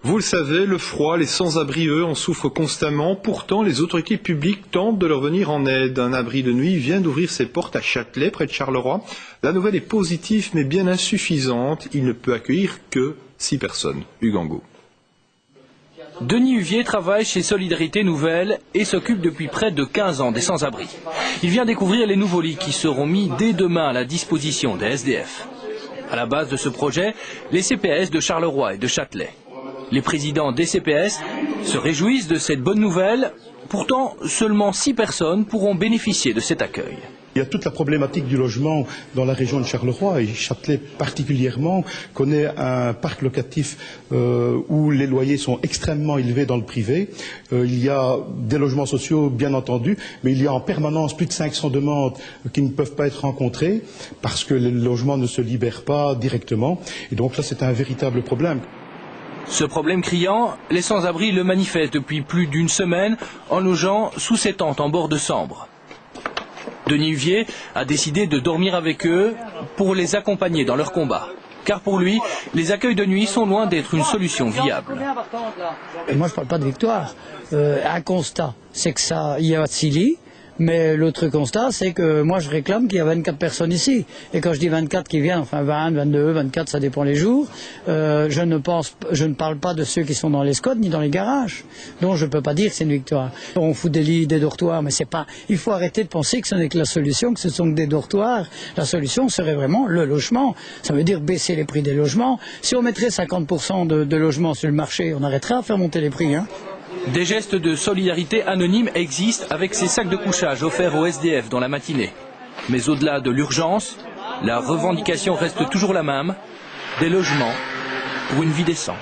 Vous le savez, le froid, les sans-abri, eux, en souffrent constamment. Pourtant, les autorités publiques tentent de leur venir en aide. Un abri de nuit vient d'ouvrir ses portes à Châtelet, près de Charleroi. La nouvelle est positive, mais bien insuffisante. Il ne peut accueillir que 6 personnes. Hugues Angot. Denis Huvier travaille chez Solidarité Nouvelle et s'occupe depuis près de 15 ans des sans-abri. Il vient découvrir les nouveaux lits qui seront mis dès demain à la disposition des SDF. À la base de ce projet, les CPS de Charleroi et de Châtelet. Les présidents des CPS se réjouissent de cette bonne nouvelle. Pourtant, seulement 6 personnes pourront bénéficier de cet accueil. Il y a toute la problématique du logement dans la région de Charleroi et Châtelet particulièrement connaît un parc locatif où les loyers sont extrêmement élevés dans le privé. Il y a des logements sociaux bien entendu, mais il y a en permanence plus de 500 demandes qui ne peuvent pas être rencontrées parce que les logements ne se libèrent pas directement. Et donc là c'est un véritable problème. Ce problème criant, les sans-abri le manifestent depuis plus d'une semaine en logeant sous ces tentes en bord de Sambre. Denis Huvier a décidé de dormir avec eux pour les accompagner dans leur combat. Car pour lui, les accueils de nuit sont loin d'être une solution viable. Et moi je ne parle pas de victoire. Un constat, c'est que il y a 6 lits. Mais l'autre constat, c'est que moi je réclame qu'il y a 24 personnes ici. Et quand je dis 24 qui viennent, enfin 20, 22, 24, ça dépend les jours, je ne parle pas de ceux qui sont dans les squats ni dans les garages. Donc je ne peux pas dire que c'est une victoire. On fout des lits, des dortoirs, mais c'est pas. Il faut arrêter de penser que ce n'est que la solution, que ce sont que des dortoirs. La solution serait vraiment le logement. Ça veut dire baisser les prix des logements. Si on mettrait 50% de logements sur le marché, on arrêterait à faire monter les prix. Des gestes de solidarité anonymes existent avec ces sacs de couchage offerts aux SDF dans la matinée. Mais au-delà de l'urgence, la revendication reste toujours la même, des logements pour une vie décente.